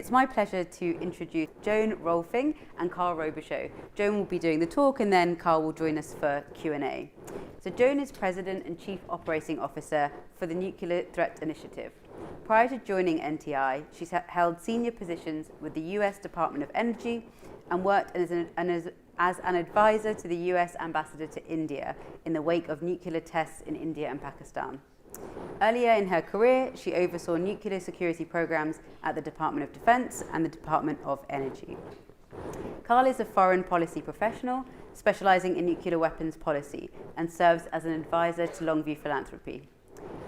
It's my pleasure to introduce Joan Rohlfing and Carl Robichaux. Joan will be doing the talk and then Carl will join us for Q&A. So Joan is President and Chief Operating Officer for the Nuclear Threat Initiative. Prior to joining NTI, she's held senior positions with the US Department of Energy and worked as an advisor to the US Ambassador to India in the wake of nuclear tests in India and Pakistan. Earlier in her career, she oversaw nuclear security programs at the Department of Defense and the Department of Energy. Carl is a foreign policy professional specializing in nuclear weapons policy and serves as an advisor to Longview Philanthropy.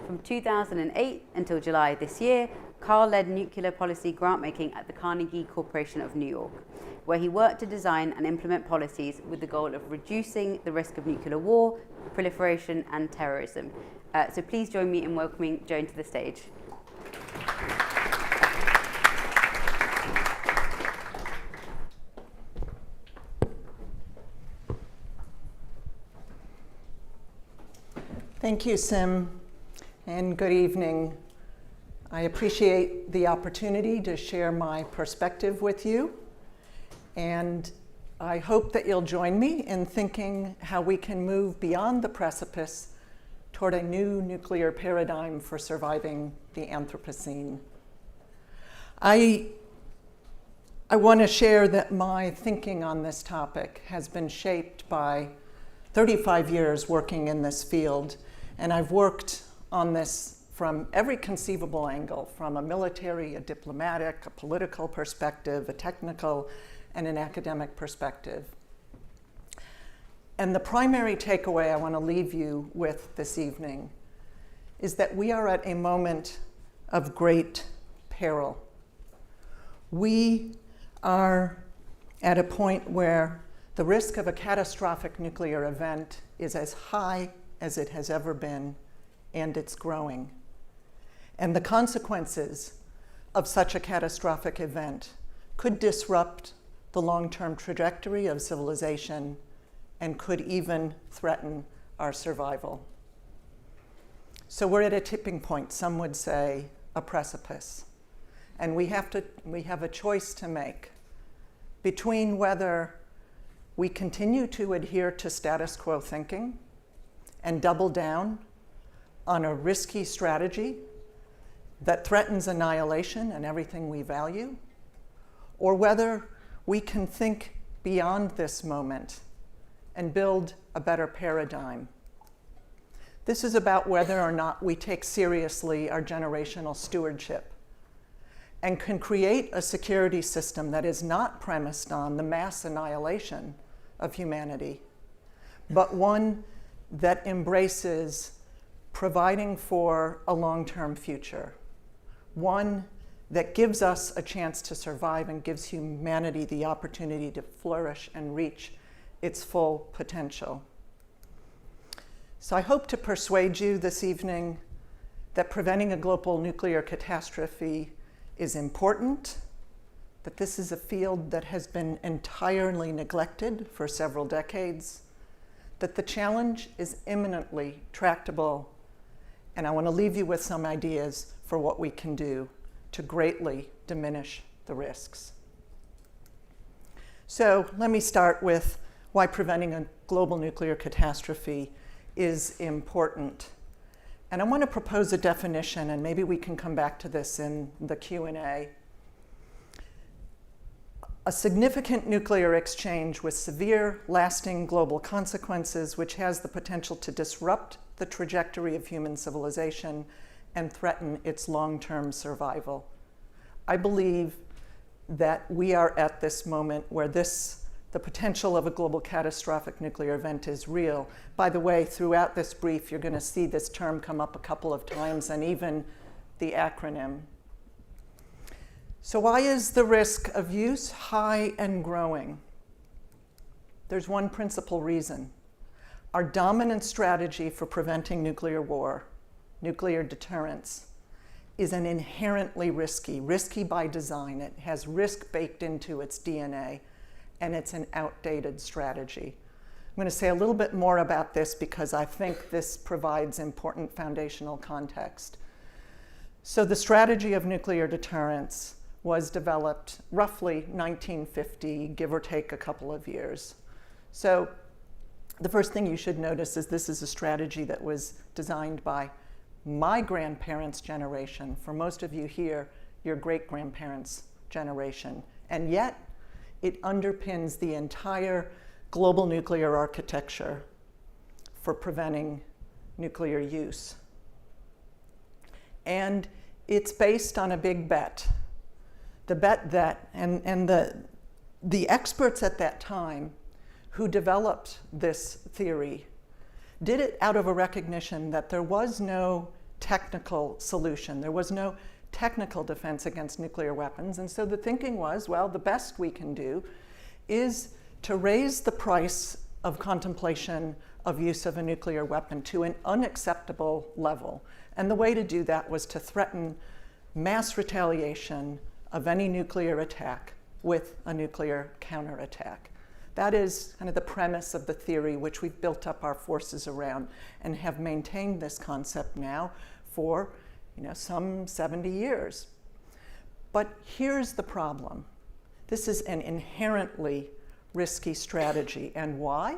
From 2008 until July this year, Carl led nuclear policy grant-making at the Carnegie Corporation of New York, where he worked to design and implement policies with the goal of reducing the risk of nuclear war, proliferation, and terrorism. So please join me in welcoming Joan to the stage. Thank you, Sim, and good evening. I appreciate the opportunity to share my perspective with you, and I hope that you'll join me in thinking how we can move beyond the precipice toward a new nuclear paradigm for surviving the Anthropocene. I want to share that my thinking on this topic has been shaped by 35 years working in this field, and I've worked on this from every conceivable angle, from a military, a diplomatic, a political perspective, a technical, and an academic perspective. And the primary takeaway I want to leave you with this evening is that we are at a moment of great peril. We are at a point where the risk of a catastrophic nuclear event is as high as it has ever been, and it's growing. And the consequences of such a catastrophic event could disrupt the long-term trajectory of civilization and could even threaten our survival. So we're at a tipping point, some would say a precipice. And we have a choice to make between whether we continue to adhere to status quo thinking and double down on a risky strategy that threatens annihilation and everything we value, or whether we can think beyond this moment and build a better paradigm. This is about whether or not we take seriously our generational stewardship and can create a security system that is not premised on the mass annihilation of humanity, but one that embraces providing for a long-term future, one that gives us a chance to survive and gives humanity the opportunity to flourish and reach its full potential. So I hope to persuade you this evening that preventing a global nuclear catastrophe is important, that this is a field that has been entirely neglected for several decades, that the challenge is imminently tractable, and I want to leave you with some ideas for what we can do to greatly diminish the risks. So let me start with why preventing a global nuclear catastrophe is important. And I want to propose a definition, and maybe we can come back to this in the Q&A. A significant nuclear exchange with severe, lasting global consequences, which has the potential to disrupt the trajectory of human civilization and threaten its long-term survival. I believe that we are at this moment where the potential of a global catastrophic nuclear event is real. By the way, throughout this brief, you're going to see this term come up a couple of times, and even the acronym. So why is the risk of use high and growing? There's one principal reason. Our dominant strategy for preventing nuclear war, nuclear deterrence, is an inherently risky by design. It has risk baked into its DNA, and it's an outdated strategy. I'm going to say a little bit more about this because I think this provides important foundational context. So the strategy of nuclear deterrence was developed roughly 1950, give or take a couple of years. So the first thing you should notice is this is a strategy that was designed by my grandparents' generation. For most of you here, your great-grandparents' generation. And yet, it underpins the entire global nuclear architecture for preventing nuclear use. And it's based on a big bet. The bet that, and the experts at that time who developed this theory did it out of a recognition that there was no technical solution. There was no technical defense against nuclear weapons. And so the thinking was, well, the best we can do is to raise the price of contemplation of use of a nuclear weapon to an unacceptable level. And the way to do that was to threaten mass retaliation of any nuclear attack with a nuclear counterattack. That is kind of the premise of the theory which we've built up our forces around and have maintained this concept now for some 70 years. But here's the problem. This is an inherently risky strategy. And why?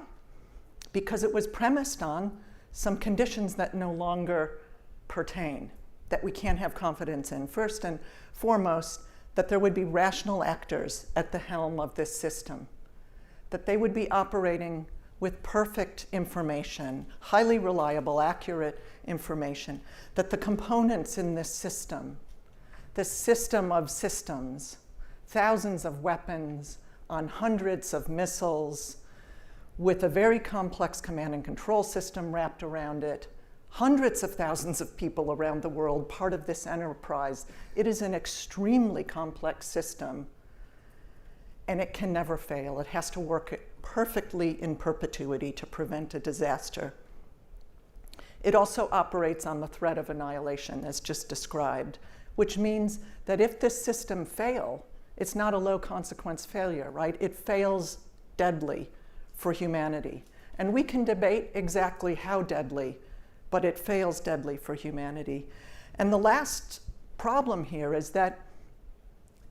Because it was premised on some conditions that no longer pertain, that we can't have confidence in. First and foremost, that there would be rational actors at the helm of this system, that they would be operating with perfect information, highly reliable, accurate information, that the components in this system of systems, thousands of weapons on hundreds of missiles, with a very complex command and control system wrapped around it, hundreds of thousands of people around the world part of this enterprise. It is an extremely complex system, and it can never fail. It has to work perfectly in perpetuity to prevent a disaster. It also operates on the threat of annihilation, as just described, which means that if this system fails, it's not a low consequence failure, right? It fails deadly for humanity. And we can debate exactly how deadly, but it fails deadly for humanity. And the last problem here is that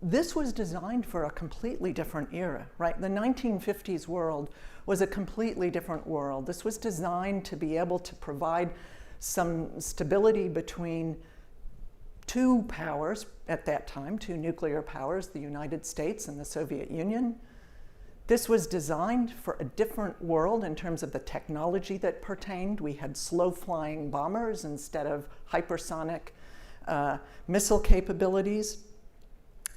this was designed for a completely different era, right? The 1950s world was a completely different world. This was designed to be able to provide some stability between two powers at that time, two nuclear powers, the United States and the Soviet Union. This was designed for a different world in terms of the technology that pertained. We had slow-flying bombers instead of hypersonic missile capabilities.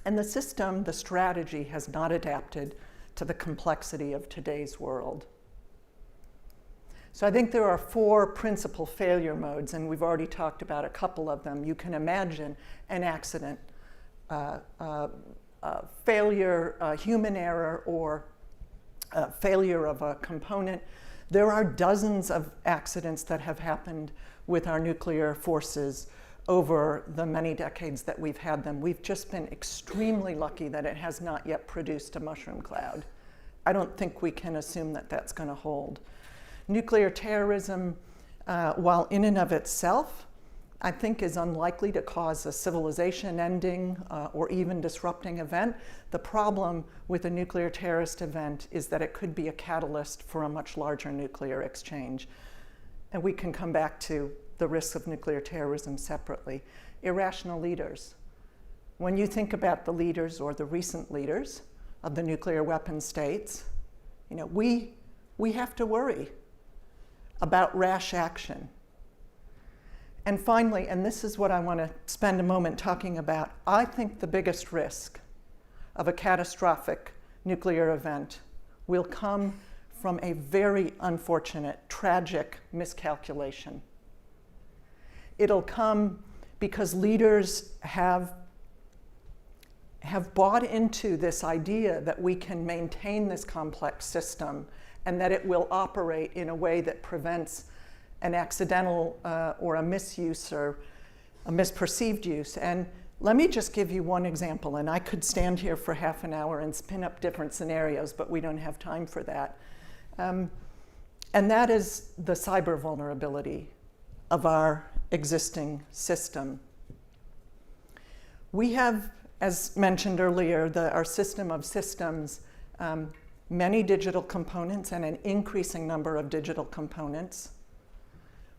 And the system, the strategy, has not adapted to the complexity of today's world. So I think there are four principal failure modes, and we've already talked about a couple of them. You can imagine an accident, failure, human error, or failure of a component. There are dozens of accidents that have happened with our nuclear forces over the many decades that we've had them. We've just been extremely lucky that it has not yet produced a mushroom cloud. I don't think we can assume that that's going to hold. Nuclear terrorism, while in and of itself, I think is unlikely to cause a civilization ending or even disrupting event. The problem with a nuclear terrorist event is that it could be a catalyst for a much larger nuclear exchange. And we can come back to the risks of nuclear terrorism separately. Irrational leaders. When you think about the leaders or the recent leaders of the nuclear weapon states, we have to worry about rash action. And finally, and this is what I want to spend a moment talking about, I think the biggest risk of a catastrophic nuclear event will come from a very unfortunate, tragic miscalculation. It'll come because leaders have bought into this idea that we can maintain this complex system and that it will operate in a way that prevents an accidental or a misuse or a misperceived use. And let me just give you one example, and I could stand here for half an hour and spin up different scenarios, but we don't have time for that. And that is the cyber vulnerability of our existing system. We have As mentioned earlier, our system of systems, many digital components and an increasing number of digital components.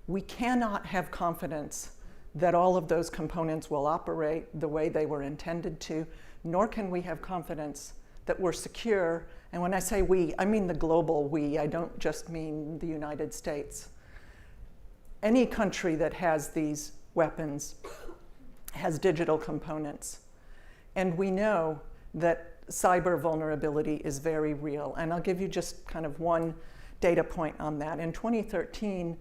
We cannot have confidence that all of those components will operate the way they were intended to, nor can we have confidence that we're secure. And when I say we, I mean the global we. I don't just mean the United States. Any country that has these weapons has digital components. And we know that cyber vulnerability is very real. And I'll give you just kind of one data point on that. In 2013,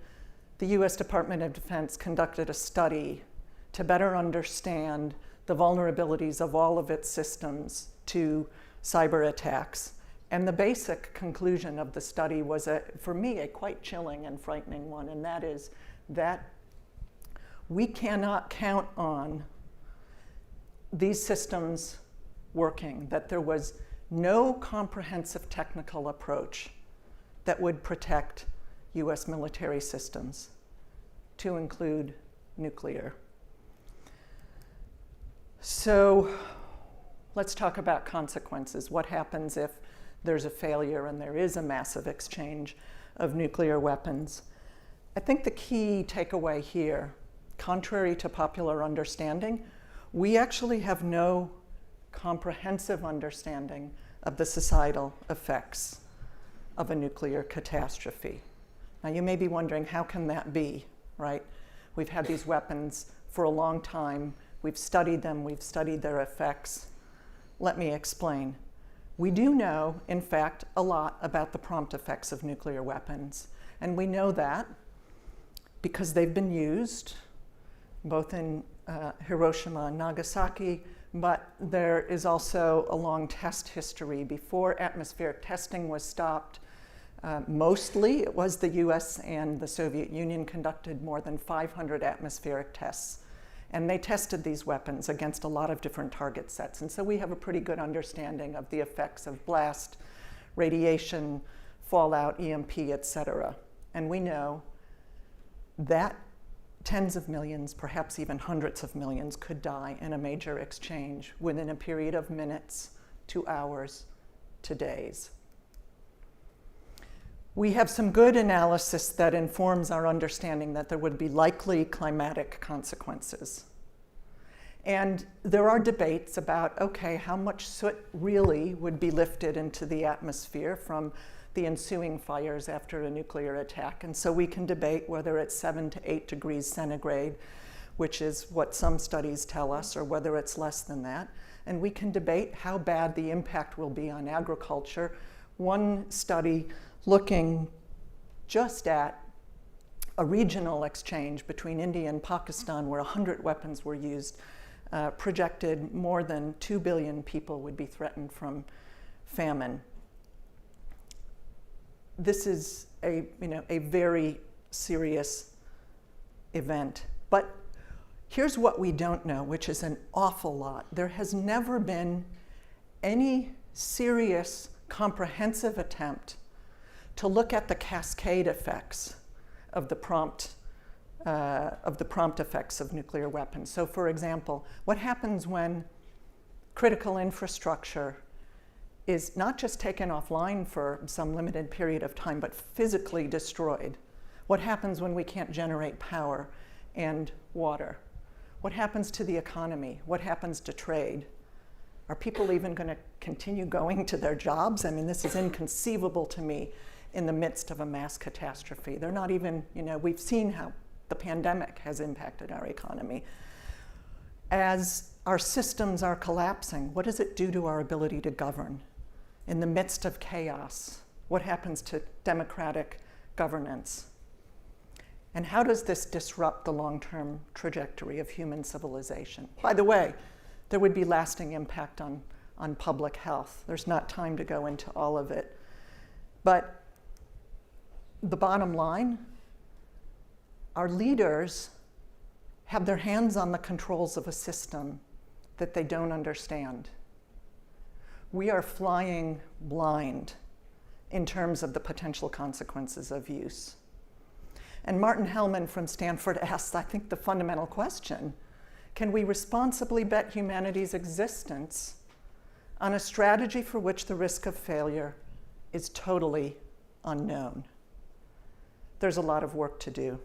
the US Department of Defense conducted a study to better understand the vulnerabilities of all of its systems to cyber attacks. And the basic conclusion of the study was, for me, a quite chilling and frightening one, and that is that we cannot count on these systems working, that there was no comprehensive technical approach that would protect US military systems, to include nuclear. So let's talk about consequences. What happens if there's a failure and there is a massive exchange of nuclear weapons? I think the key takeaway here, contrary to popular understanding, we actually have no comprehensive understanding of the societal effects of a nuclear catastrophe. Now you may be wondering, how can that be, right? We've had these weapons for a long time. We've studied them. We've studied their effects. Let me explain. We do know, in fact, a lot about the prompt effects of nuclear weapons. And we know that because they've been used both in Hiroshima and Nagasaki, but there is also a long test history. Before atmospheric testing was stopped, mostly it was the US and the Soviet Union conducted more than 500 atmospheric tests. And they tested these weapons against a lot of different target sets. And so we have a pretty good understanding of the effects of blast, radiation, fallout, EMP, et cetera. And we know that tens of millions, perhaps even hundreds of millions, could die in a major exchange within a period of minutes to hours to days. We have some good analysis that informs our understanding that there would be likely climatic consequences. And there are debates about, okay, how much soot really would be lifted into the atmosphere from the ensuing fires after a nuclear attack. And so we can debate whether it's 7 to 8 degrees centigrade, which is what some studies tell us, or whether it's less than that. And we can debate how bad the impact will be on agriculture. One study looking just at a regional exchange between India and Pakistan where 100 weapons were used, projected more than 2 billion people would be threatened from famine. This is a very serious event. But here's what we don't know, which is an awful lot. There has never been any serious, comprehensive attempt to look at the cascade effects of the prompt effects of nuclear weapons. So for example, what happens when critical infrastructure is not just taken offline for some limited period of time, but physically destroyed? What happens when we can't generate power and water? What happens to the economy? What happens to trade? Are people even going to continue going to their jobs? I mean, this is inconceivable to me in the midst of a mass catastrophe. They're not even, we've seen how the pandemic has impacted our economy. As our systems are collapsing, what does it do to our ability to govern? In the midst of chaos, what happens to democratic governance? And how does this disrupt the long-term trajectory of human civilization? By the way, there would be lasting impact on public health. There's not time to go into all of it. But the bottom line, our leaders have their hands on the controls of a system that they don't understand. We are flying blind in terms of the potential consequences of use. And Martin Hellman from Stanford asks, I think, the fundamental question: can we responsibly bet humanity's existence on a strategy for which the risk of failure is totally unknown? There's a lot of work to do.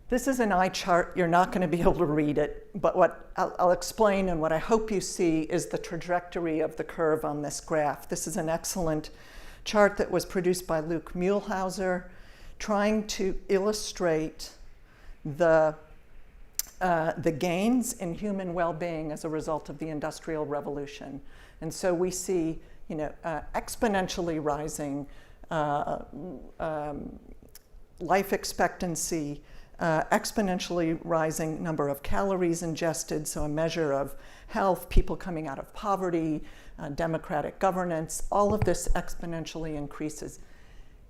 This is an eye chart. You're not going to be able to read it, but what I'll explain and what I hope you see is the trajectory of the curve on this graph. This is an excellent chart that was produced by Luke Muehlhauser, trying to illustrate the gains in human well-being as a result of the Industrial Revolution. And so we see, exponentially rising life expectancy, exponentially rising number of calories ingested, so a measure of health, people coming out of poverty, democratic governance, all of this exponentially increases.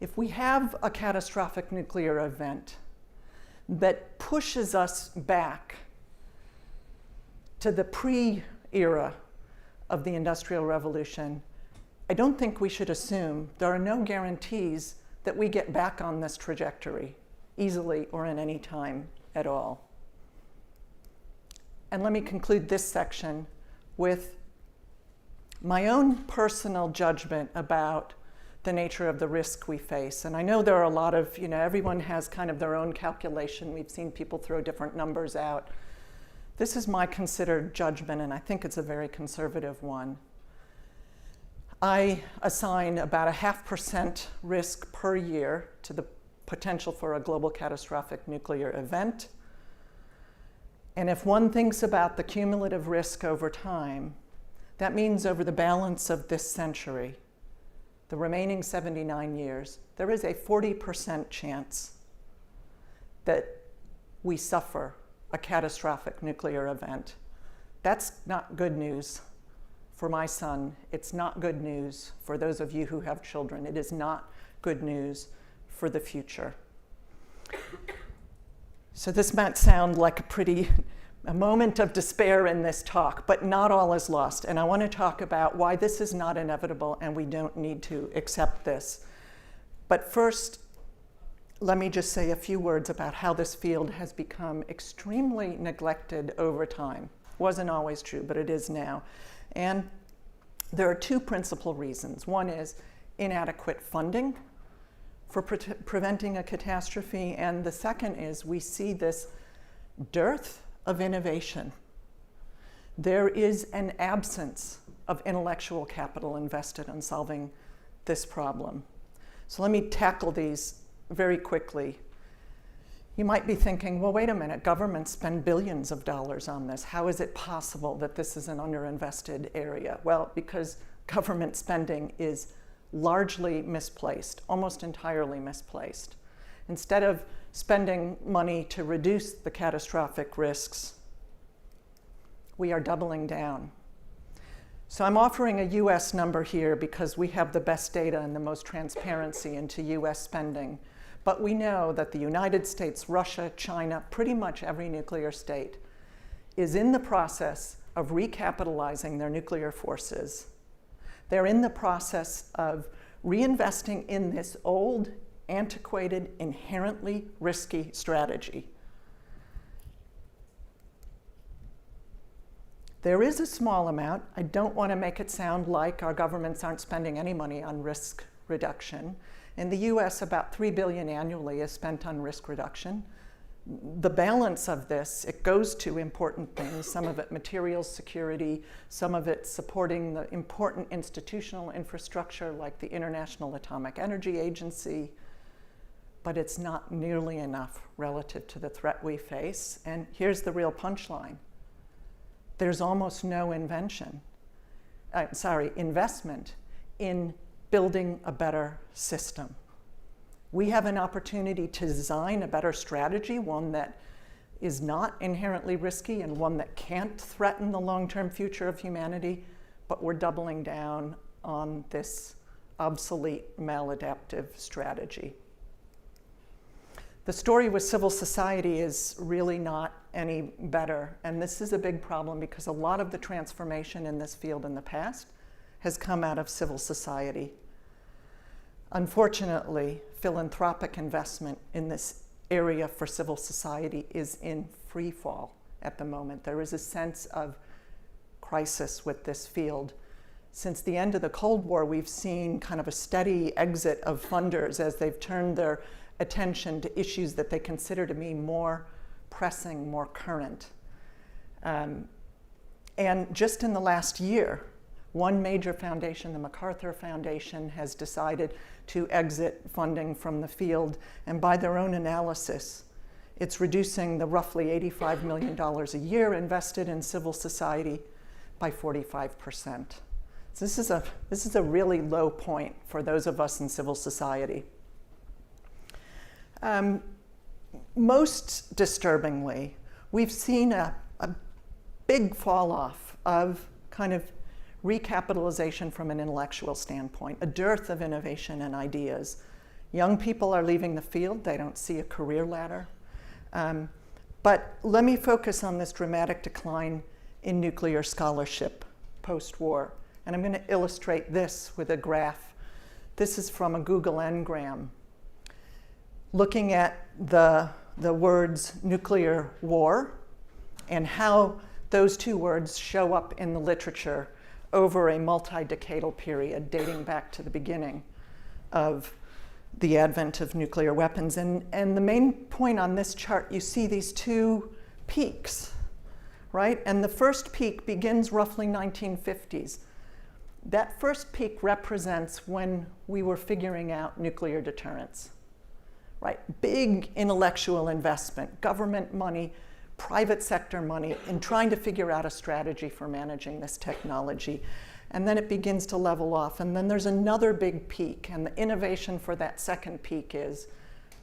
If we have a catastrophic nuclear event that pushes us back to the pre-era of the Industrial Revolution, I don't think we should assume there are no guarantees that we get back on this trajectory easily or in any time at all. And let me conclude this section with my own personal judgment about the nature of the risk we face. And I know there are a lot of, everyone has kind of their own calculation. We've seen people throw different numbers out. This is my considered judgment, and I think it's a very conservative one. I assign about 0.5% risk per year to the potential for a global catastrophic nuclear event. And if one thinks about the cumulative risk over time, that means over the balance of this century, the remaining 79 years, there is a 40% chance that we suffer a catastrophic nuclear event. That's not good news for my son. It's not good news for those of you who have children. It is not good news for the future. So this might sound like a moment of despair in this talk, but not all is lost. And I want to talk about why this is not inevitable and we don't need to accept this. But first, let me just say a few words about how this field has become extremely neglected over time. Wasn't always true, but it is now. And there are two principal reasons. One is inadequate funding for preventing a catastrophe, and the second is we see this dearth of innovation. There is an absence of intellectual capital invested in solving this problem. So let me tackle these very quickly. You might be thinking, well, wait a minute, governments spend billions of dollars on this. How is it possible that this is an underinvested area? Well, because government spending is largely misplaced, almost entirely misplaced. Instead of spending money to reduce the catastrophic risks, we are doubling down. So I'm offering a US number here because we have the best data and the most transparency into US spending. But we know that the United States, Russia, China, pretty much every nuclear state is in the process of recapitalizing their nuclear forces. They're in the process of reinvesting in this old, antiquated, inherently risky strategy. There is a small amount. I don't want to make it sound like our governments aren't spending any money on risk reduction. In the US, about $3 billion annually is spent on risk reduction. The balance of this, it goes to important things, some of it materials security, some of it supporting the important institutional infrastructure like the International Atomic Energy Agency, but it's not nearly enough relative to the threat we face. And here's the real punchline. There's almost no investment in building a better system. We have an opportunity to design a better strategy, one that is not inherently risky and one that can't threaten the long-term future of humanity, but we're doubling down on this obsolete, maladaptive strategy. The story with civil society is really not any better, and this is a big problem because a lot of the transformation in this field in the past has come out of civil society. Unfortunately, philanthropic investment in this area for civil society is in free fall at the moment. There is a sense of crisis with this field. Since the end of the Cold War, we've seen kind of a steady exit of funders as they've turned their attention to issues that they consider to be more pressing, more current. And just in the last year, one major foundation, the MacArthur Foundation, has decided to exit funding from the field, and by their own analysis, it's reducing the roughly $85 million a year invested in civil society by 45%. So this is a really low point for those of us in civil society. Most disturbingly, we've seen a big fall off of kind of recapitalization from an intellectual standpoint, a dearth of innovation and ideas. Young people are leaving the field. They don't see a career ladder. But let me focus on this dramatic decline in nuclear scholarship post-war. And I'm going to illustrate this with a graph. This is from a Google Ngram, looking at the words nuclear war and how those two words show up in the literature over a multi-decadal period dating back to the beginning of the advent of nuclear weapons. And the main point on this chart, you see these two peaks, right? And the first peak begins roughly 1950s. That first peak represents when we were figuring out nuclear deterrence, right? Big intellectual investment, government money, private sector money in trying to figure out a strategy for managing this technology. And then it begins to level off. And then there's another big peak. And the innovation for that second peak is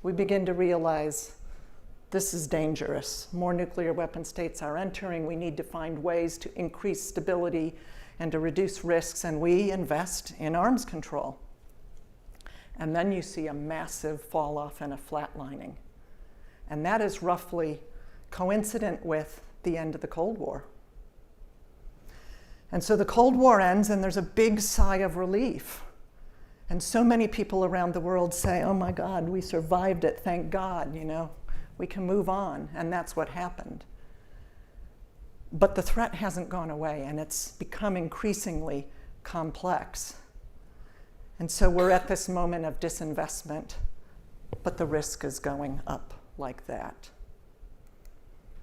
we begin to realize this is dangerous. More nuclear weapon states are entering. We need to find ways to increase stability and to reduce risks, and we invest in arms control. And then you see a massive fall off and a flatlining. And that is roughly coincident with the end of the Cold War. And so the Cold War ends and there's a big sigh of relief. And so many people around the world say, oh my God, we survived it, thank God, we can move on. And that's what happened. But the threat hasn't gone away, and it's become increasingly complex. And so we're at this moment of disinvestment, but the risk is going up like that.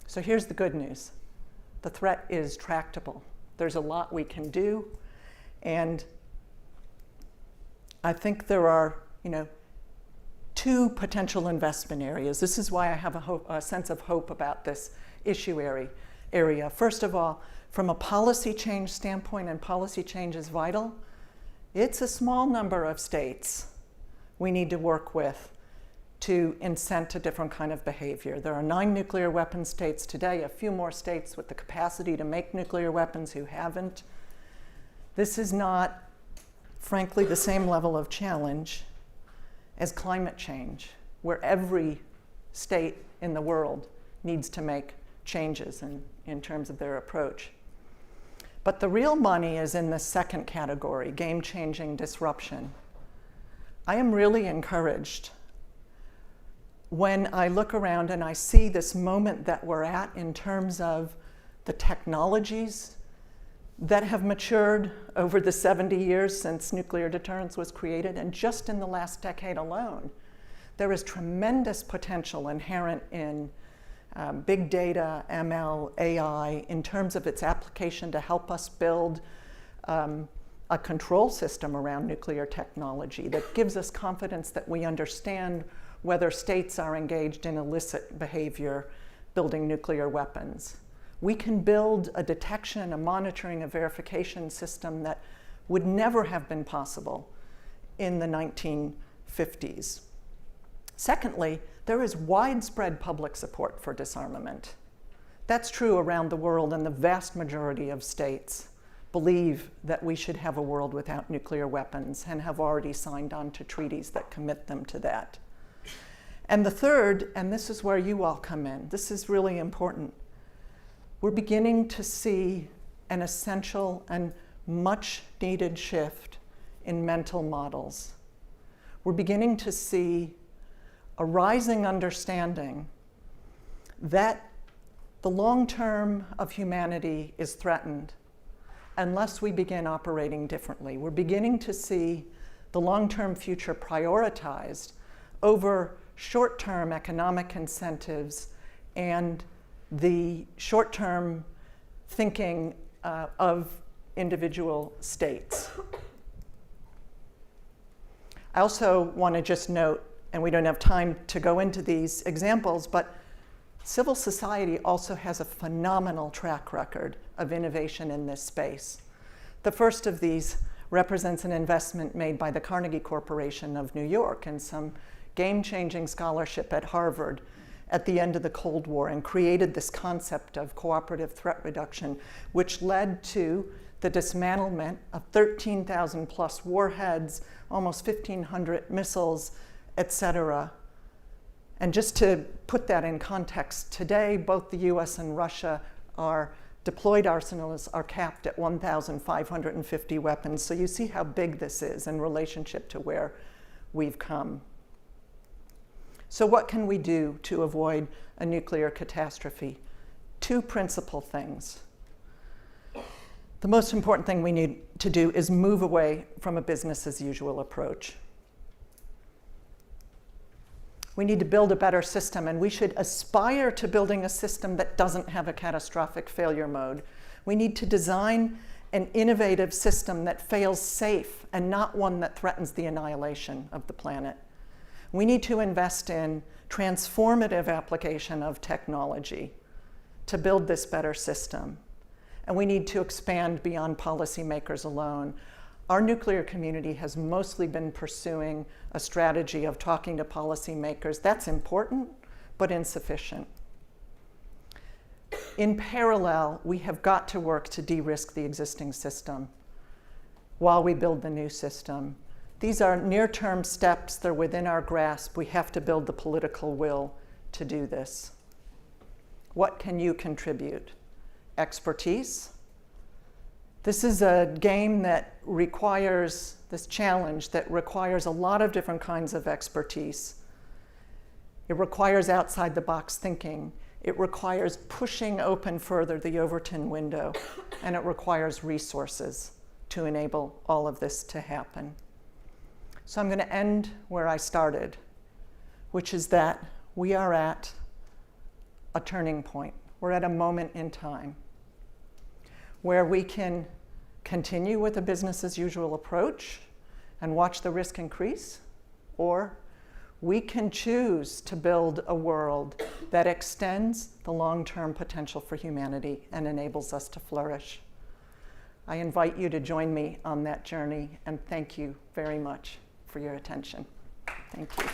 So here's the good news. The threat is tractable. There's a lot we can do, and I think there are, two potential investment areas. This is why I have a sense of hope about this issue area. First of all, from a policy change standpoint, and policy change is vital, it's a small number of states we need to work with to incent a different kind of behavior. There are 9 nuclear weapon states today, a few more states with the capacity to make nuclear weapons who haven't. This is not, frankly, the same level of challenge as climate change, where every state in the world needs to make changes in terms of their approach. But the real money is in the second category, game-changing disruption. I am really encouraged when I look around and I see this moment that we're at in terms of the technologies that have matured over the 70 years since nuclear deterrence was created, and just in the last decade alone, there is tremendous potential inherent in big data, ML, AI, in terms of its application to help us build a control system around nuclear technology that gives us confidence that we understand whether states are engaged in illicit behavior building nuclear weapons. We can build a detection, a monitoring, a verification system that would never have been possible in the 1950s. Secondly, there is widespread public support for disarmament. That's true around the world, and the vast majority of states believe that we should have a world without nuclear weapons and have already signed on to treaties that commit them to that. And the third, and this is where you all come in, this is really important, we're beginning to see an essential and much needed shift in mental models. We're beginning to see a rising understanding that the long term of humanity is threatened unless we begin operating differently. We're beginning to see the long-term future prioritized over short-term economic incentives and the short-term thinking of individual states. I also want to just note, and we don't have time to go into these examples, but civil society also has a phenomenal track record of innovation in this space. The first of these represents an investment made by the Carnegie Corporation of New York and some game-changing scholarship at Harvard at the end of the Cold War, and created this concept of cooperative threat reduction, which led to the dismantlement of 13,000 plus warheads, almost 1,500 missiles, etc. And just to put that in context, today both the US and Russia are deployed arsenals are capped at 1,550 weapons. So you see how big this is in relationship to where we've come. So what can we do to avoid a nuclear catastrophe? Two principal things. The most important thing we need to do is move away from a business as usual approach. We need to build a better system, and we should aspire to building a system that doesn't have a catastrophic failure mode. We need to design an innovative system that fails safe and not one that threatens the annihilation of the planet. We need to invest in transformative application of technology to build this better system. And we need to expand beyond policymakers alone. Our nuclear community has mostly been pursuing a strategy of talking to policymakers. That's important, but insufficient. In parallel, we have got to work to de-risk the existing system while we build the new system. These are near-term steps. They're within our grasp. We have to build the political will to do this. What can you contribute? Expertise. This is a game that requires, this challenge that requires a lot of different kinds of expertise. It requires outside-the-box thinking. It requires pushing open further the Overton window, and it requires resources to enable all of this to happen. So I'm going to end where I started, which is that we are at a turning point. We're at a moment in time where we can continue with a business as usual approach and watch the risk increase, or we can choose to build a world that extends the long-term potential for humanity and enables us to flourish. I invite you to join me on that journey, and thank you very much for your attention. Thank you.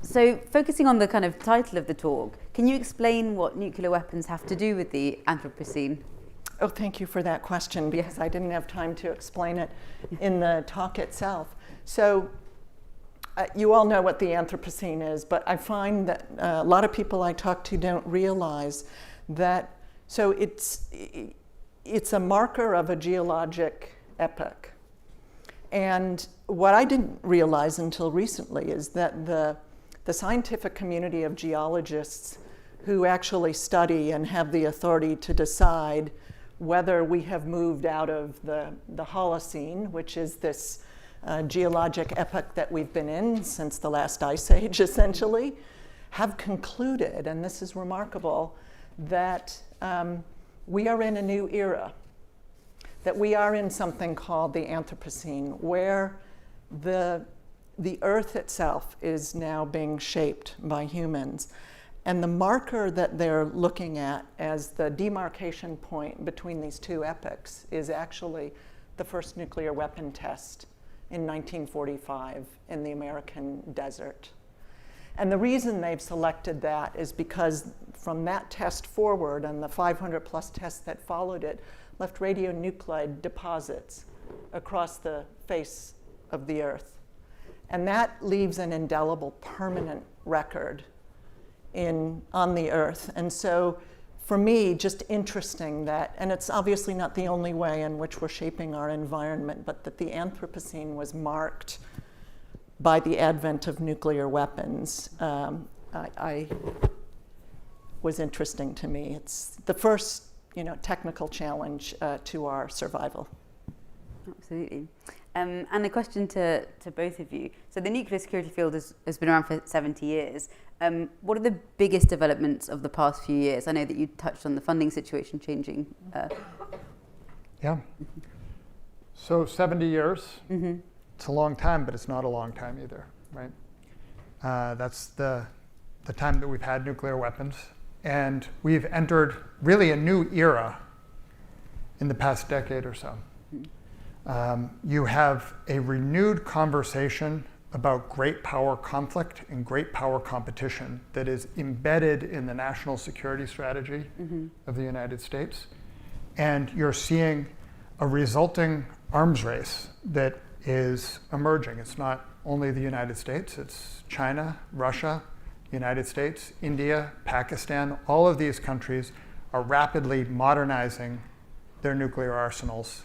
So focusing on the kind of title of the talk, can you explain what nuclear weapons have to do with the Anthropocene? Oh, thank you for that question, because I didn't have time to explain it in the talk itself. So you all know what the Anthropocene is, but I find that a lot of people I talk to don't realize that, so it's a marker of a geologic epoch. And what I didn't realize until recently is that the scientific community of geologists who actually study and have the authority to decide whether we have moved out of the Holocene, which is this geologic epoch that we've been in since the last ice age, essentially, have concluded, and this is remarkable, that we are in a new era, that we are in something called the Anthropocene, where the Earth itself is now being shaped by humans. And the marker that they're looking at as the demarcation point between these two epochs is actually the first nuclear weapon test in 1945 in the American desert. And the reason they've selected that is because from that test forward and the 500 plus tests that followed it left radionuclide deposits across the face of the Earth. And that leaves an indelible permanent record on the Earth. And so for me, just interesting that, and it's obviously not the only way in which we're shaping our environment, but that the Anthropocene was marked by the advent of nuclear weapons, was interesting to me. It's the first, technical challenge to our survival. Absolutely. And a question to both of you. So the nuclear security field has been around for 70 years. What are the biggest developments of the past few years? I know that you touched on the funding situation changing. Yeah. So 70 years, it's a long time, but it's not a long time either, right? That's the time that we've had nuclear weapons. And we've entered really a new era in the past decade or so. You have a renewed conversation about great power conflict and great power competition that is embedded in the national security strategy of the United States. And you're seeing a resulting arms race that is emerging. It's not only the United States, it's China, Russia, United States, India, Pakistan. All of these countries are rapidly modernizing their nuclear arsenals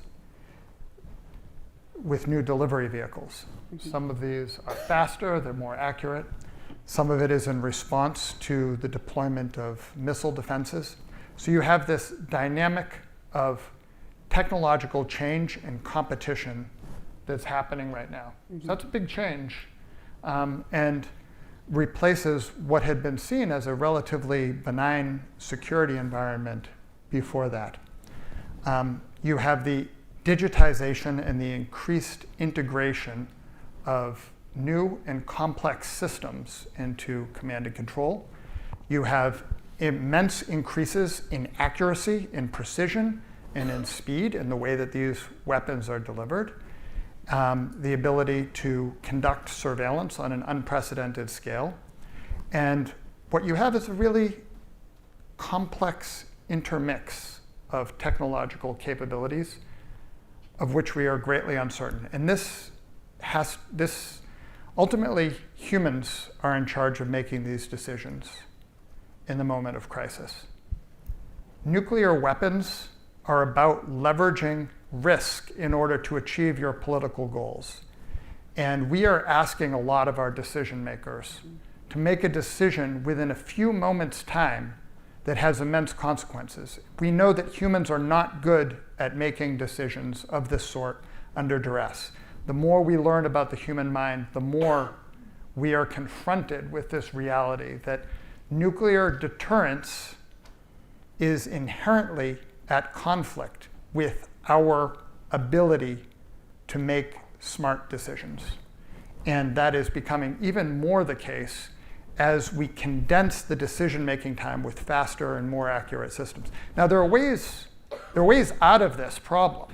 with new delivery vehicles. Some of these are faster, they're more accurate. Some of it is in response to the deployment of missile defenses. So you have this dynamic of technological change and competition that's happening right now. So that's a big change, and replaces what had been seen as a relatively benign security environment before that. You have the digitization and the increased integration of new and complex systems into command and control. You have immense increases in accuracy, in precision, and in speed in the way that these weapons are delivered. The ability to conduct surveillance on an unprecedented scale. And what you have is a really complex intermix of technological capabilities of which we are greatly uncertain. And this ultimately, humans are in charge of making these decisions in the moment of crisis. Nuclear weapons are about leveraging risk in order to achieve your political goals. And we are asking a lot of our decision makers to make a decision within a few moments' time that has immense consequences. We know that humans are not good at making decisions of this sort under duress. The more we learn about the human mind, the more we are confronted with this reality that nuclear deterrence is inherently at conflict with our ability to make smart decisions. And that is becoming even more the case as we condense the decision-making time with faster and more accurate systems. Now, there are ways out of this problem.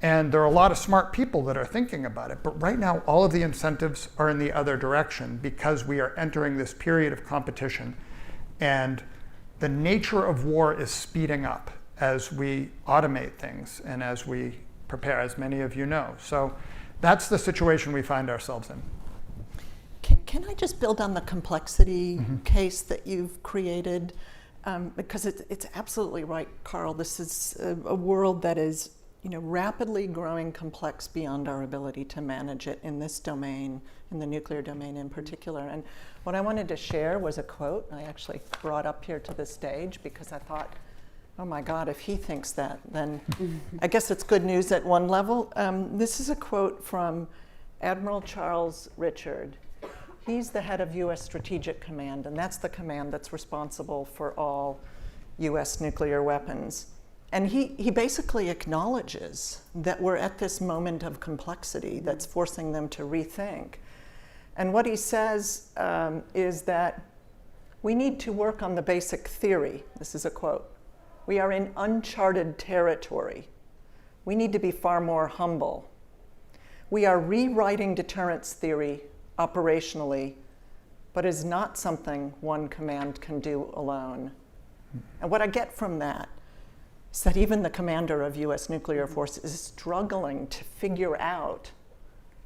And there are a lot of smart people that are thinking about it. But right now, all of the incentives are in the other direction because we are entering this period of competition. And the nature of war is speeding up as we automate things and as we prepare, as many of you know. So that's the situation we find ourselves in. Can I just build on the complexity case that you've created? Because it's absolutely right, Carl. This is a world that is rapidly growing complex beyond our ability to manage it in this domain, in the nuclear domain in particular. And what I wanted to share was a quote I actually brought up here to the stage because I thought, oh my God, if he thinks that, then I guess it's good news at one level. This is a quote from Admiral Charles Richard. He's the head of U.S. Strategic Command, and that's the command that's responsible for all U.S. nuclear weapons. And he basically acknowledges that we're at this moment of complexity that's forcing them to rethink. And what he says is that we need to work on the basic theory. This is a quote. We are in uncharted territory. We need to be far more humble. We are rewriting deterrence theory operationally, but is not something one command can do alone. And what I get from that is that even the commander of U.S. nuclear force is struggling to figure out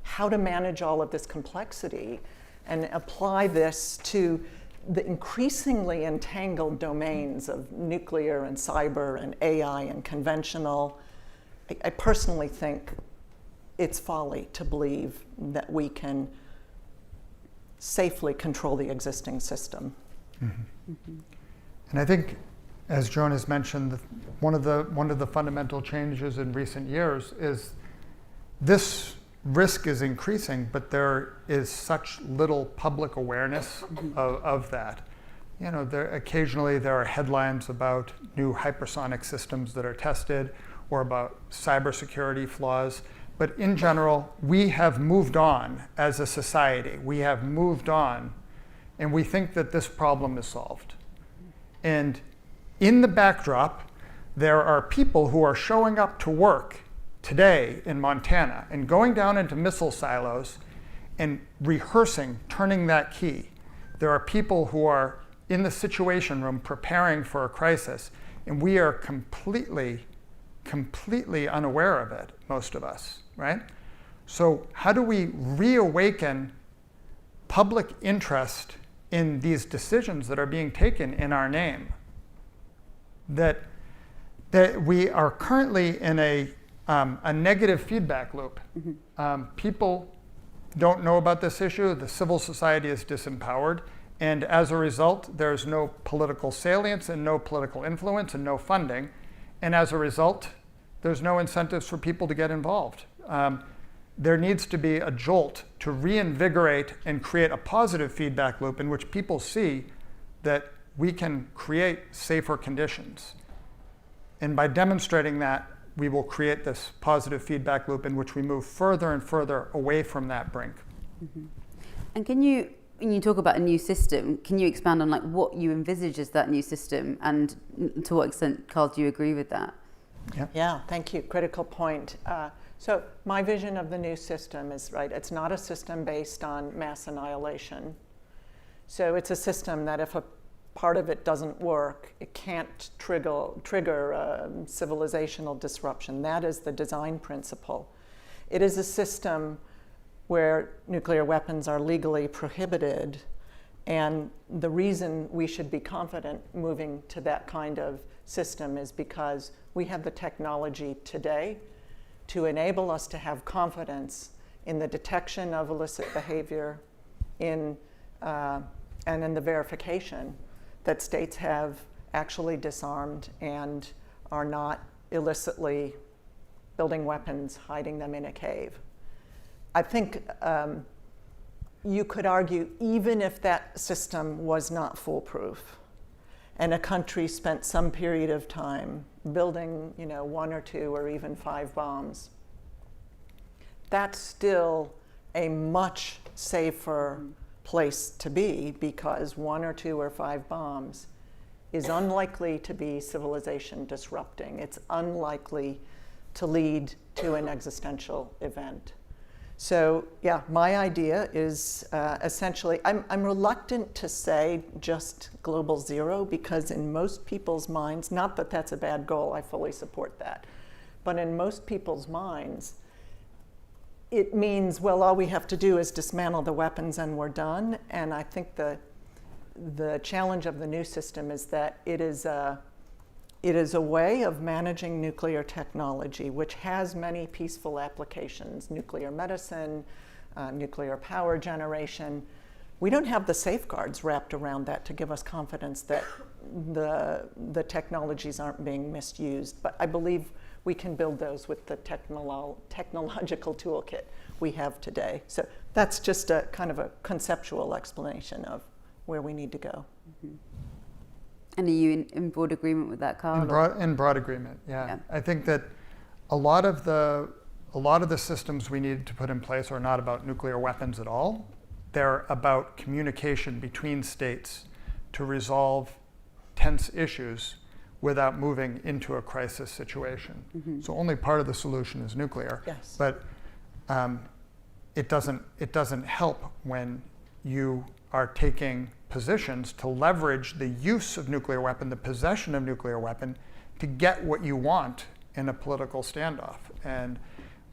how to manage all of this complexity and apply this to the increasingly entangled domains of nuclear and cyber and AI and conventional, I personally think it's folly to believe that we can safely control the existing system. Mm-hmm. Mm-hmm. And I think, as Joan has mentioned, one of the fundamental changes in recent years is this risk is increasing, but there is such little public awareness of that. You know, occasionally there are headlines about new hypersonic systems that are tested or about cybersecurity flaws. But in general, we have moved on as a society. We have moved on, and we think that this problem is solved. And in the backdrop, there are people who are showing up to work today in Montana and going down into missile silos and rehearsing turning that key. There are people who are in the Situation Room preparing for a crisis, and we are completely unaware of it, most of us, right? So how do we reawaken public interest in these decisions that are being taken in our name? That we are currently in a negative feedback loop. Mm-hmm. People don't know about this issue. The civil society is disempowered. And as a result, there's no political salience and no political influence and no funding. And as a result, there's no incentives for people to get involved. There needs to be a jolt to reinvigorate and create a positive feedback loop in which people see that we can create safer conditions. And by demonstrating that, we will create this positive feedback loop in which we move further and further away from that brink. Mm-hmm. And when you talk about a new system, can you expand on like what you envisage as that new system, and to what extent, Carl, do you agree with that? Yeah, thank you. Critical point. So my vision of the new system is, right, it's not a system based on mass annihilation. So it's a system that if a part of it doesn't work, it can't trigger civilizational disruption. That is the design principle. It is a system where nuclear weapons are legally prohibited, and the reason we should be confident moving to that kind of system is because we have the technology today to enable us to have confidence in the detection of illicit behavior and in the verification that states have actually disarmed and are not illicitly building weapons, hiding them in a cave. I think you could argue even if that system was not foolproof and a country spent some period of time building, 1 or 2 or even 5 bombs, that's still a much safer place to be, because 1 or 2 or 5 bombs is unlikely to be civilization disrupting. It's unlikely to lead to an existential event. So yeah, my idea is essentially, I'm reluctant to say just global zero, because in most people's minds, not that that's a bad goal, I fully support that, but in most people's minds, it means, well, all we have to do is dismantle the weapons and we're done. And I think the challenge of the new system is that it is a way of managing nuclear technology, which has many peaceful applications: nuclear medicine, nuclear power generation. We don't have the safeguards wrapped around that to give us confidence that the technologies aren't being misused. But I believe we can build those with the technological toolkit we have today. So that's just a kind of a conceptual explanation of where we need to go. Mm-hmm. And are you in broad agreement with that, Carl? In broad agreement, yeah. I think that a lot of the systems we need to put in place are not about nuclear weapons at all. They're about communication between states to resolve tense issues without moving into a crisis situation. Mm-hmm. So only part of the solution is nuclear. Yes. But it doesn't help when you are taking positions to leverage the use of nuclear weapon, the possession of nuclear weapon, to get what you want in a political standoff. And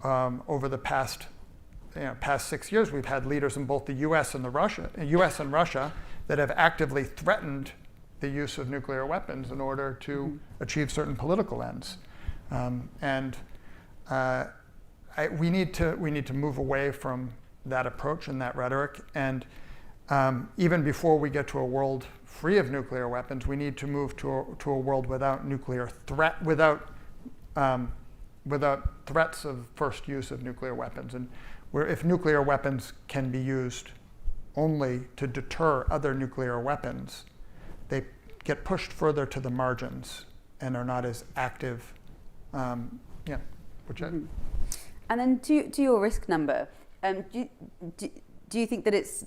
over the past past 6 years, we've had leaders in both the U.S. and Russia that have actively threatened the use of nuclear weapons in order to achieve certain political ends. We need to move away from that approach and that rhetoric. And even before we get to a world free of nuclear weapons, we need to move to a world without nuclear threat, without threats of first use of nuclear weapons. And where if nuclear weapons can be used only to deter other nuclear weapons, they get pushed further to the margins and are not as active. And then to your risk number, do you think that it's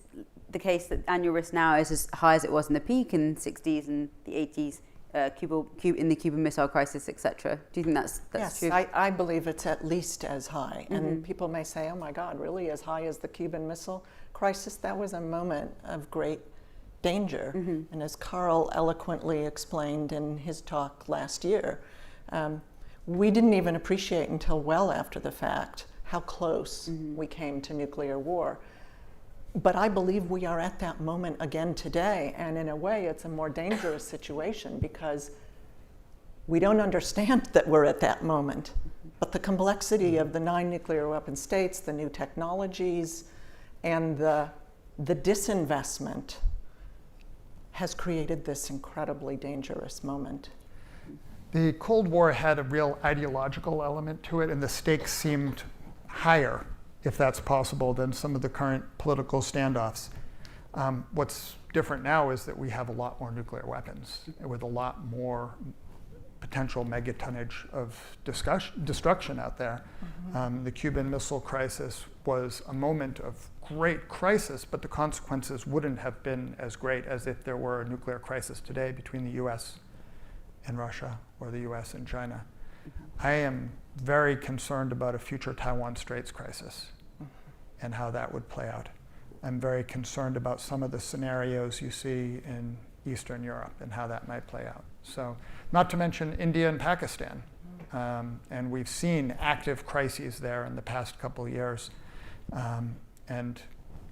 the case that annual risk now is as high as it was in the peak in the 60s and the 80s, in the Cuban Missile Crisis, etc.? Do you think that's yes, true? I believe it's at least as high. And people may say, oh my God, really as high as the Cuban Missile Crisis? That was a moment of great danger. And as Carl eloquently explained in his talk last year, we didn't even appreciate until well after the fact how close we came to nuclear war. But I believe we are at that moment again today, and in a way it's a more dangerous situation because we don't understand that we're at that moment. But the complexity of the 9 nuclear weapon states, the new technologies, and the disinvestment has created this incredibly dangerous moment. The Cold War had a real ideological element to it, and the stakes seemed higher, if that's possible, than some of the current political standoffs. What's different now is that we have a lot more nuclear weapons with a lot more potential megatonnage of destruction out there. The Cuban Missile Crisis was a moment of great crisis, but the consequences wouldn't have been as great as if there were a nuclear crisis today between the US and Russia or the US and China. I am very concerned about a future Taiwan Straits crisis and how that would play out. I'm very concerned about some of the scenarios you see in Eastern Europe and how that might play out. So, not to mention India and Pakistan. And we've seen active crises there in the past couple of years. And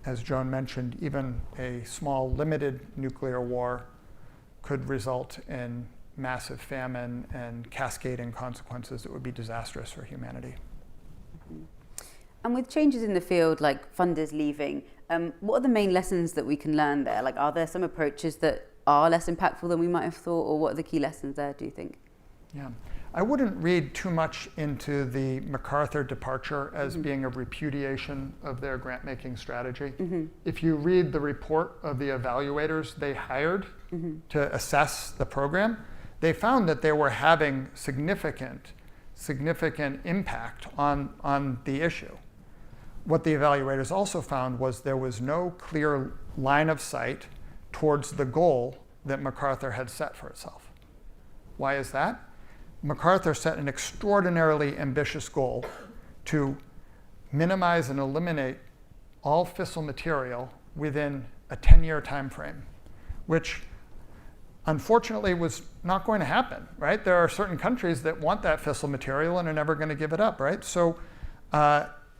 as Joan mentioned, even a small limited nuclear war could result in massive famine and cascading consequences that would be disastrous for humanity. And with changes in the field, like funders leaving, what are the main lessons that we can learn there? Like, are there some approaches that are less impactful than we might have thought, or what are the key lessons there, do you think? Yeah, I wouldn't read too much into the MacArthur departure as being a repudiation of their grant-making strategy. If you read the report of the evaluators they hired to assess the program, they found that they were having significant impact on the issue. What the evaluators also found was there was no clear line of sight towards the goal that MacArthur had set for itself. Why is that? MacArthur set an extraordinarily ambitious goal to minimize and eliminate all fissile material within a 10-year time frame, which unfortunately was not going to happen, right? There are certain countries that want that fissile material and are never going to give it up, right? So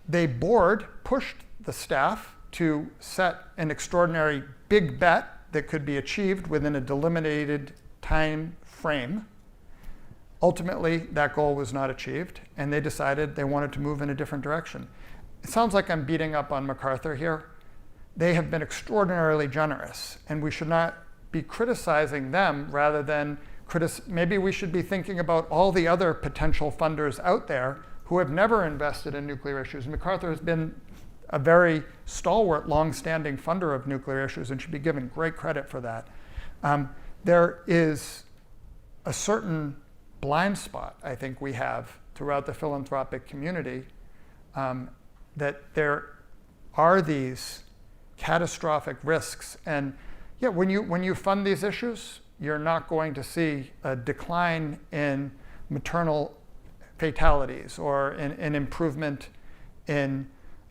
the board pushed the staff to set an extraordinary big bet that could be achieved within a delimited time frame. Ultimately, that goal was not achieved, and they decided they wanted to move in a different direction. It sounds like I'm beating up on MacArthur here. They have been extraordinarily generous, and we should not be criticizing them rather than maybe we should be thinking about all the other potential funders out there who have never invested in nuclear issues. MacArthur has been a very stalwart, long-standing funder of nuclear issues and should be given great credit for that. There is a certain blind spot, I think we have throughout the philanthropic community, that there are these catastrophic risks. And yeah, when you fund these issues, you're not going to see a decline in maternal fatalities or an improvement in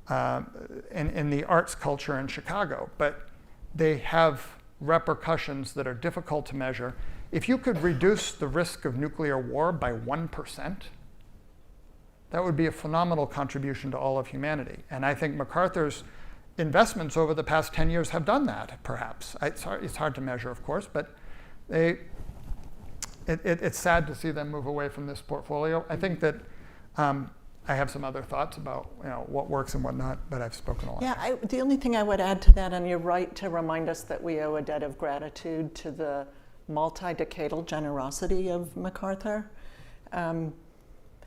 the arts culture in Chicago, but they have repercussions that are difficult to measure. If you could reduce the risk of nuclear war by 1%, that would be a phenomenal contribution to all of humanity. And I think MacArthur's investments over the past 10 years have done that, perhaps. It's hard to measure, of course, but it's sad to see them move away from this portfolio. I think that I have some other thoughts about what works and what not, but I've spoken a lot. Yeah, the only thing I would add to that, and you're right to remind us that we owe a debt of gratitude to the multi-decadal generosity of MacArthur.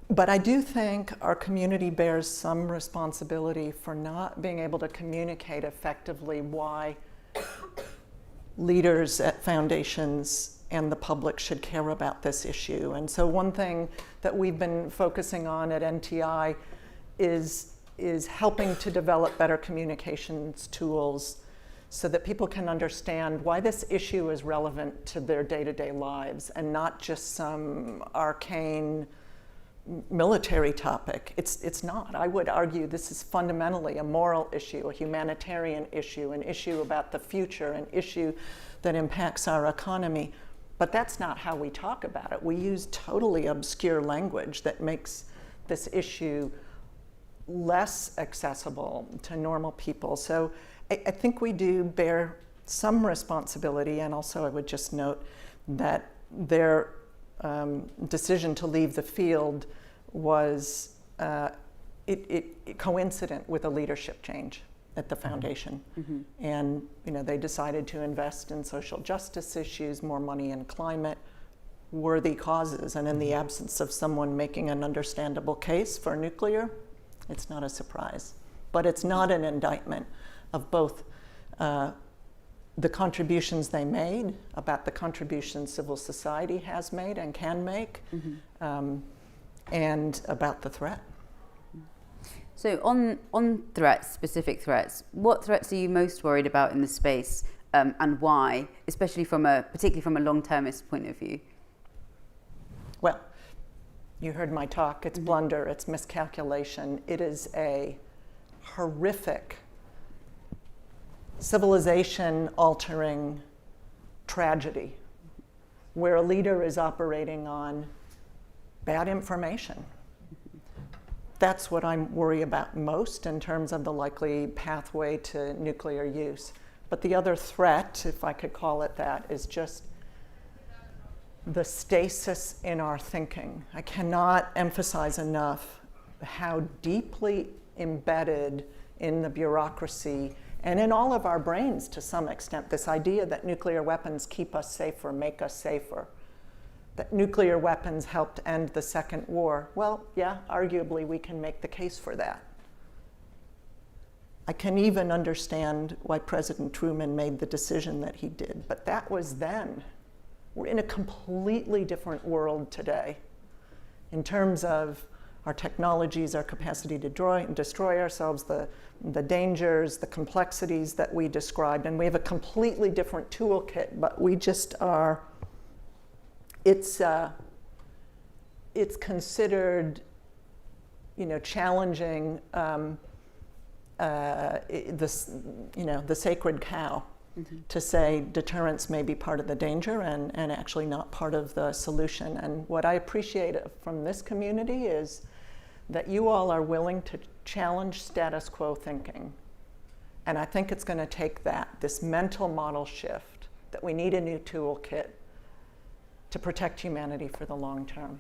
But I do think our community bears some responsibility for not being able to communicate effectively why leaders at foundations and the public should care about this issue. And so one thing that we've been focusing on at NTI is helping to develop better communications tools so that people can understand why this issue is relevant to their day-to-day lives and not just some arcane military topic. It's not. I would argue this is fundamentally a moral issue, a humanitarian issue, an issue about the future, an issue that impacts our economy. But that's not how we talk about it. We use totally obscure language that makes this issue less accessible to normal people. So I think we do bear some responsibility, and also I would just note that their decision to leave the field was coincident with a leadership change at the foundation. Mm-hmm. And they decided to invest in social justice issues, more money in climate, worthy causes. And in the absence of someone making an understandable case for nuclear, it's not a surprise. But it's not an indictment of both the contributions they made, about the contributions civil society has made and can make, mm-hmm. And about the threat. So on threats, specific threats, what threats are you most worried about in the space, and why, especially particularly from a long-termist point of view? Well, you heard my talk. It's mm-hmm. blunder, it's miscalculation. It is a horrific, civilization-altering tragedy where a leader is operating on bad information. That's what I'm worried about most in terms of the likely pathway to nuclear use. But the other threat, if I could call it that, is just the stasis in our thinking. I cannot emphasize enough how deeply embedded in the bureaucracy and in all of our brains to some extent, this idea that nuclear weapons keep us safer, make us safer, that nuclear weapons helped end the Second War. Well, yeah, arguably we can make the case for that. I can even understand why President Truman made the decision that he did, but that was then. We're in a completely different world today in terms of our technologies, our capacity to destroy ourselves, the dangers, the complexities that we described, and we have a completely different toolkit, but we just are, it's considered, challenging the sacred cow, mm-hmm. to say deterrence may be part of the danger and actually not part of the solution. And what I appreciate from this community is that you all are willing to challenge status quo thinking. And I think it's going to take this mental model shift, that we need a new toolkit to protect humanity for the long term.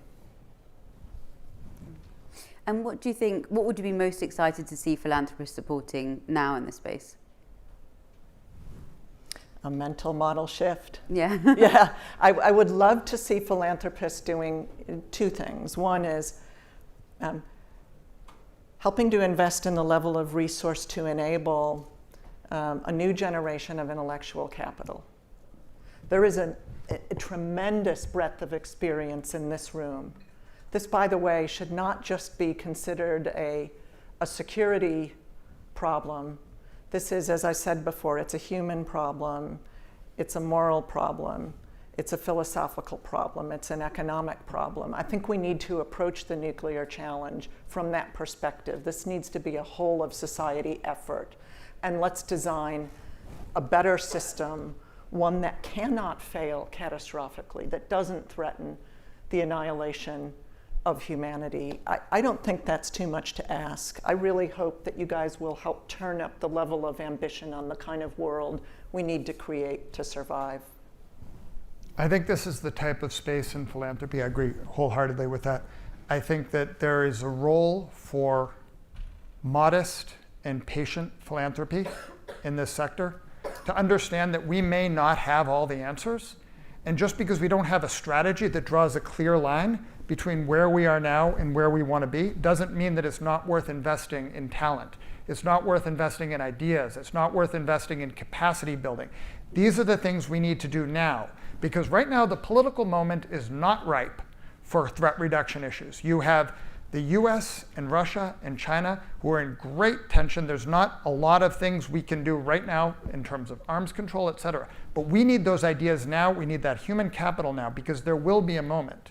And what would you be most excited to see philanthropists supporting now in this space? A mental model shift. Yeah. Yeah, I would love to see philanthropists doing two things. One is helping to invest in the level of resource to enable a new generation of intellectual capital. There is a tremendous breadth of experience in this room. This, by the way, should not just be considered a security problem. This is, as I said before, it's a human problem, it's a moral problem, it's a philosophical problem, it's an economic problem. I think we need to approach the nuclear challenge from that perspective. This needs to be a whole of society effort. And let's design a better system, one that cannot fail catastrophically, that doesn't threaten the annihilation of humanity. I don't think that's too much to ask. I really hope that you guys will help turn up the level of ambition on the kind of world we need to create to survive. I think this is the type of space in philanthropy. I agree wholeheartedly with that. I think that there is a role for modest and patient philanthropy in this sector to understand that we may not have all the answers. And just because we don't have a strategy that draws a clear line between where we are now and where we want to be doesn't mean that it's not worth investing in talent. It's not worth investing in ideas. It's not worth investing in capacity building. These are the things we need to do now, because right now the political moment is not ripe for threat reduction issues. You have the US and Russia and China who are in great tension. There's not a lot of things we can do right now in terms of arms control, et cetera. But we need those ideas now. We need that human capital now, because there will be a moment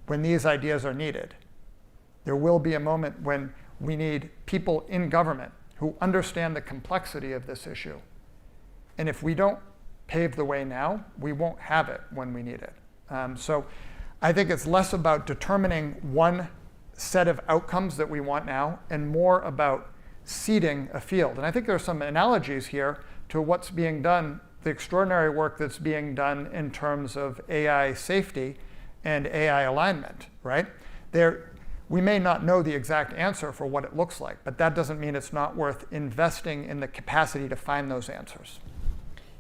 when these ideas are needed. There will be a moment when we need people in government who understand the complexity of this issue. And if we don't pave the way now, we won't have it when we need it. So I think it's less about determining one set of outcomes that we want now and more about seeding a field. And I think there are some analogies here to what's being done, the extraordinary work that's being done in terms of AI safety and AI alignment, right? We may not know the exact answer for what it looks like, but that doesn't mean it's not worth investing in the capacity to find those answers.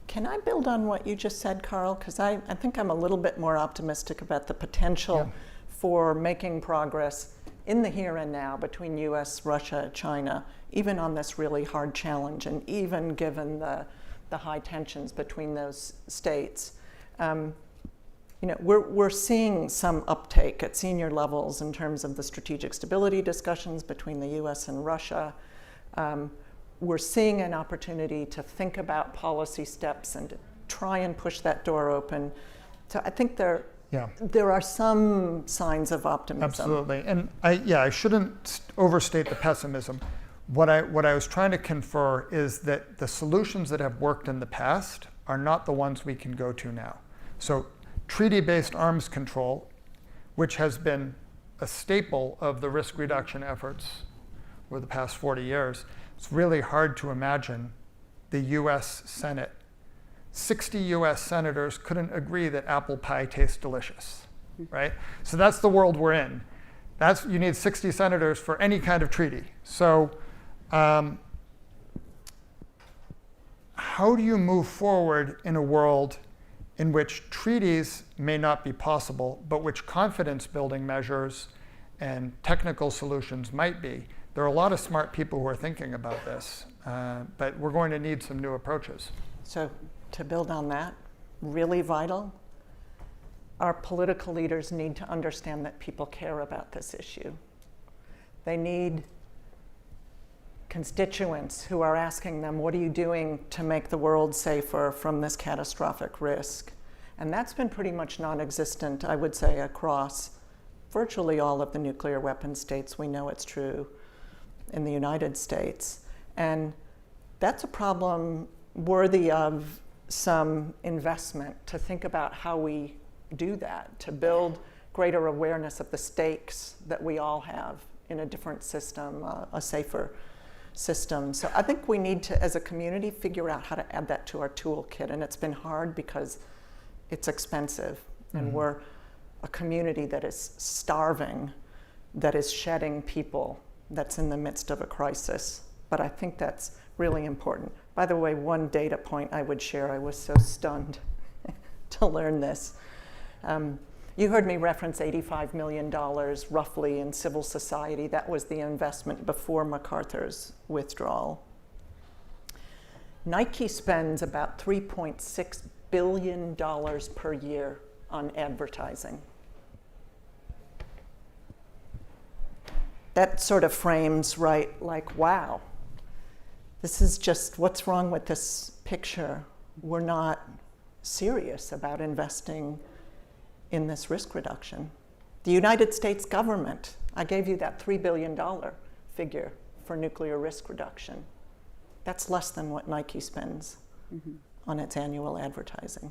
Can I build on what you just said, Carl? Because I think I'm a little bit more optimistic about the potential for making progress in the here and now between US, Russia, China, even on this really hard challenge, and even given the high tensions between those states. We're seeing some uptake at senior levels in terms of the strategic stability discussions between the US and Russia. We're seeing an opportunity to think about policy steps and to try and push that door open. So I think there are some signs of optimism. Absolutely, and I shouldn't overstate the pessimism. What I was trying to confer is that the solutions that have worked in the past are not the ones we can go to now. So treaty-based arms control, which has been a staple of the risk reduction efforts over the past 40 years, it's really hard to imagine the US Senate. 60 US senators couldn't agree that apple pie tastes delicious, right? So that's the world we're in. You need 60 senators for any kind of treaty. So how do you move forward in a world in which treaties may not be possible, but which confidence building measures and technical solutions might be? There are a lot of smart people who are thinking about this, but we're going to need some new approaches. So to build on that, really vital, our political leaders need to understand that people care about this issue. They need constituents who are asking them, what are you doing to make the world safer from this catastrophic risk? And that's been pretty much non-existent, I would say, across virtually all of the nuclear weapon states. We know it's true in the United States. And that's a problem worthy of some investment to think about how we do that, to build greater awareness of the stakes that we all have in a different system, a safer system. So I think we need to, as a community, figure out how to add that to our toolkit. And it's been hard because it's expensive. And we're a community that is starving, that is shedding people, that's in the midst of a crisis. But I think that's really important. By the way, one data point I would share, I was so stunned to learn this. You heard me reference $85 million roughly in civil society. That was the investment before MacArthur's withdrawal. Nike spends about $3.6 billion per year on advertising. That sort of frames, right, like, wow, this is just, what's wrong with this picture? We're not serious about investing in this risk reduction. The United States government, I gave you that $3 billion figure for nuclear risk reduction. That's less than what Nike spends on its annual advertising.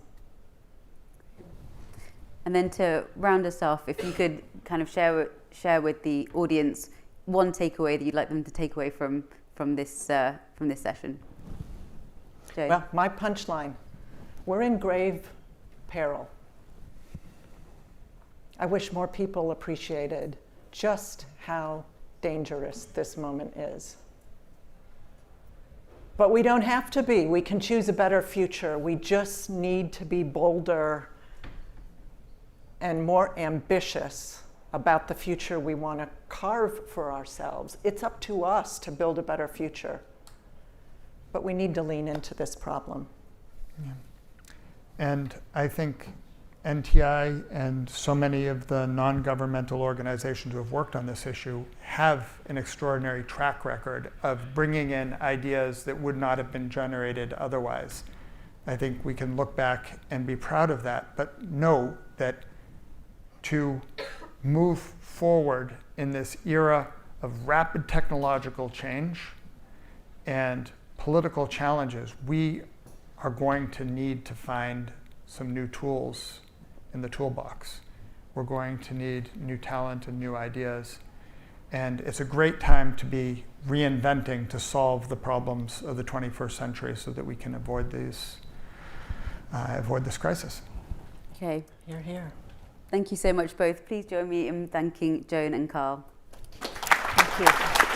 And then to round us off, if you could kind of share with the audience one takeaway that you'd like them to take away from this session. Joan. Well, my punchline, we're in grave peril. I wish more people appreciated just how dangerous this moment is. But we don't have to be. We can choose a better future. We just need to be bolder and more ambitious about the future we want to carve for ourselves. It's up to us to build a better future. But we need to lean into this problem. Yeah. And I think NTI and so many of the non-governmental organizations who have worked on this issue have an extraordinary track record of bringing in ideas that would not have been generated otherwise. I think we can look back and be proud of that, but know that to move forward in this era of rapid technological change and political challenges, we are going to need to find some new tools in the toolbox. We're going to need new talent and new ideas. And it's a great time to be reinventing to solve the problems of the 21st century so that we can avoid this crisis. Okay. You're here. Thank you so much both. Please join me in thanking Joan and Carl. Thank you.